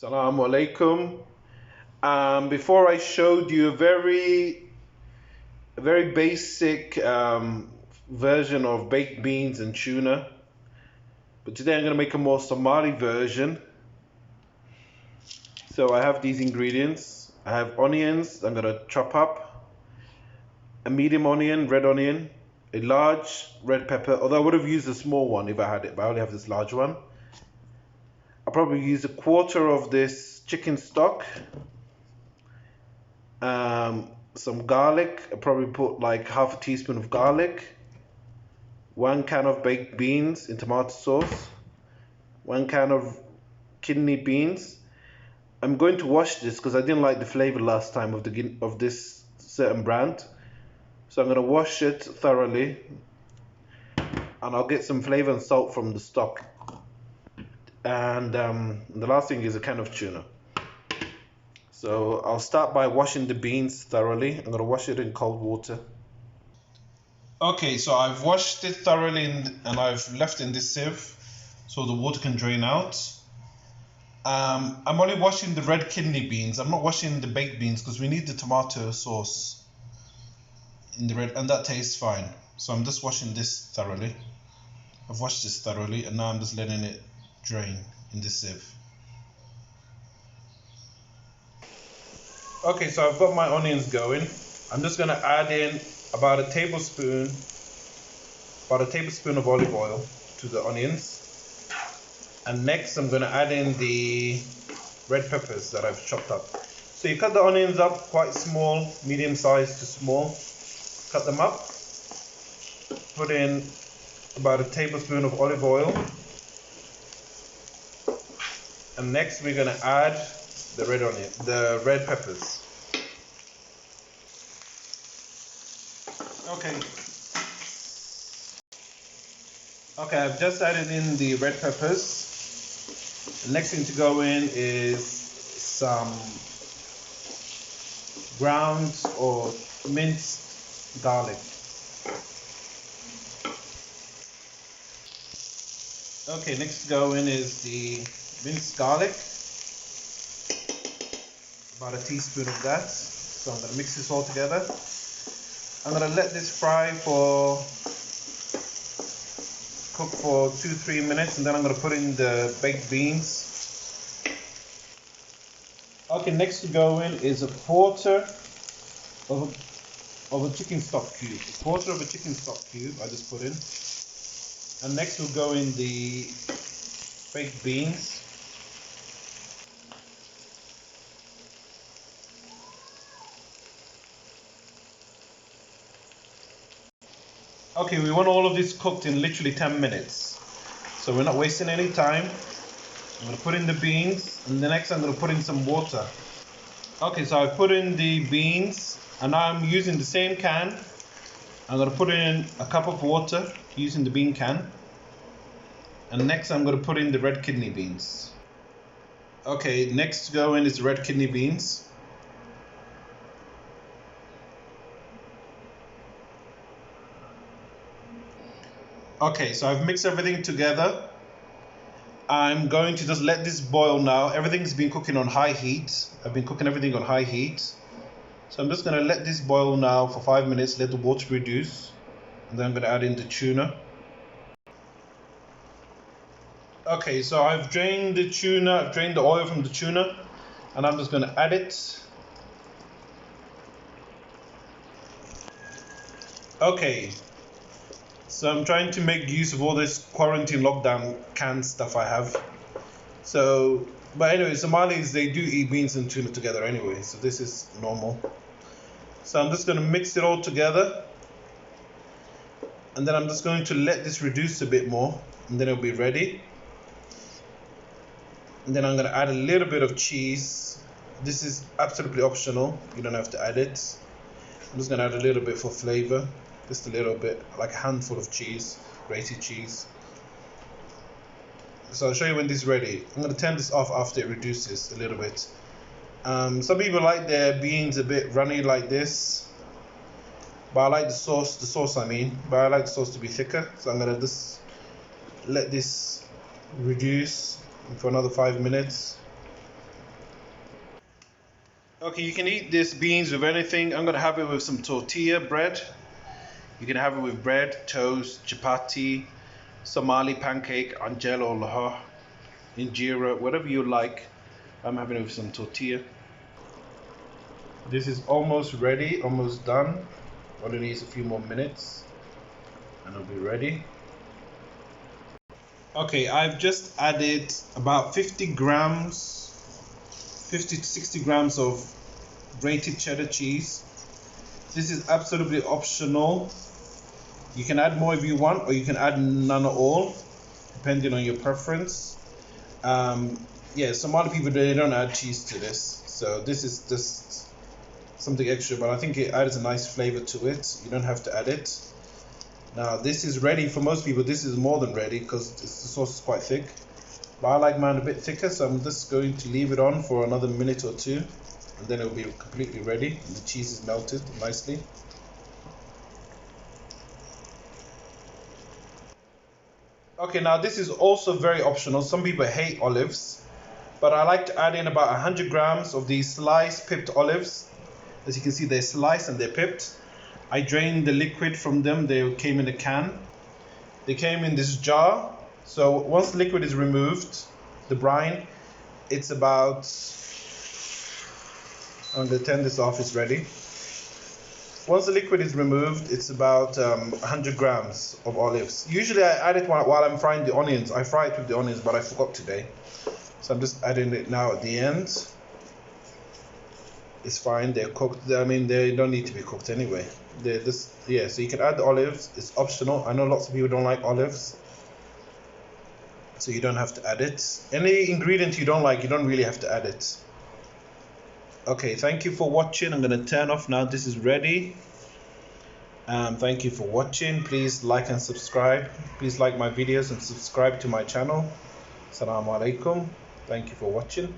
Assalamu alaikum. Before I showed you a very basic version of baked beans and tuna, but today I'm going to make a more Somali version. So I have these ingredients. I have onions I'm going to chop up, a medium onion, red onion, a large red pepper, although I would have used a small one if I had it, but I only have this large one. I'll probably use a quarter of this chicken stock, some garlic. I'll probably put like half a teaspoon of garlic, 1 can of baked beans in tomato sauce, 1 can of kidney beans. I'm going to wash this because I didn't like the flavor last time of this certain brand, so I'm going to wash it thoroughly, and I'll get some flavor and salt from the stock. And the last thing is a can of tuna. So I'll start by washing the beans thoroughly. I'm going to wash it in cold water. Okay, so I've washed it thoroughly and I've left in this sieve so the water can drain out. I'm only washing the red kidney beans. I'm not washing the baked beans because we need the tomato sauce in the red, and that tastes fine. So I'm just washing this thoroughly. I've washed this thoroughly and now I'm just letting it drain in this sieve. Okay, so I've got my onions going. I'm just going to add in about a tablespoon of olive oil to the onions. And next I'm going to add in the red peppers that I've chopped up. So you cut the onions up quite small, medium size to small. Cut them up. Put in about a tablespoon of olive oil. And next we're going to add the red peppers. Okay, I've just added in the red peppers. The next thing to go in is some ground or minced garlic. Okay, next to go in is the minced garlic. About a teaspoon of that. So I'm going to mix this all together. I'm going to let this cook for 2-3 minutes, and then I'm going to put in the baked beans. Okay, next to go in is a quarter of a chicken stock cube. A quarter of a chicken stock cube I just put in. And next will go in the baked beans. Okay, we want all of this cooked in literally 10 minutes. So we're not wasting any time. I'm going to put in the beans, and the next I'm going to put in some water. Okay, so I've put in the beans, and now I'm using the same can. I'm going to put in a cup of water using the bean can. And next I'm going to put in the red kidney beans. Okay, next to go in is the red kidney beans. Okay, so I've mixed everything together. I'm going to just let this boil now. Everything's been cooking on high heat. I've been cooking everything on high heat. So I'm just going to let this boil now for 5 minutes, let the water reduce. And then I'm going to add in the tuna. Okay, so I've drained the tuna, I've drained the oil from the tuna. And I'm just going to add it. Okay. So I'm trying to make use of all this quarantine lockdown canned stuff I have. So, but anyway, Somalis, they do eat beans and tuna together anyway, so this is normal. So I'm just going to mix it all together. And then I'm just going to let this reduce a bit more, and then it'll be ready. And then I'm going to add a little bit of cheese. This is absolutely optional, you don't have to add it. I'm just going to add a little bit for flavor. Just a little bit, like a handful of cheese, grated cheese. So I'll show you when this is ready. I'm going to turn this off after it reduces a little bit. Some people like their beans a bit runny like this, but I like the sauce I mean, but I like the sauce to be thicker. So I'm going to just let this reduce for another 5 minutes. Okay, you can eat this beans with anything. I'm gonna have it with some tortilla bread. You can have it with bread, toast, chapati, Somali pancake, angelo, lahar, injera, whatever you like. I'm having it with some tortilla. This is almost ready, almost done. Only needs a few more minutes and it'll be ready. Okay, I've just added about 50 to 60 grams of grated cheddar cheese. This is absolutely optional. You can add more if you want, or you can add none at all, depending on your preference. Yeah, some other people, they don't add cheese to this, so this is just something extra, but I think it adds a nice flavor to it. You don't have to add it. Now this is ready. For most people this is more than ready because the sauce is quite thick, but I like mine a bit thicker, so I'm just going to leave it on for another minute or two, and then it'll be completely ready and the cheese is melted nicely. Okay, now this is also very optional. Some people hate olives, but I like to add in about 100 grams of these sliced pipped olives. As you can see, they're sliced and they're pipped. I drained the liquid from them. They came in a can. They came in this jar. So once the liquid is removed, the brine, it's about, I'm going to turn this off, it's ready. Once the liquid is removed, it's about 100 grams of olives. Usually I add it while I'm frying the onions. I fry it with the onions, but I forgot today. So I'm just adding it now at the end. It's fine, they're cooked. I mean, they don't need to be cooked anyway. They're just, yeah, so you can add the olives. It's optional. I know lots of people don't like olives, so you don't have to add it. Any ingredient you don't like, you don't really have to add it. Okay, thank you for watching. I'm going to turn off now. This is ready. Thank you for watching. Please like and subscribe. Please like my videos and subscribe to my channel. Assalamu alaikum. Thank you for watching.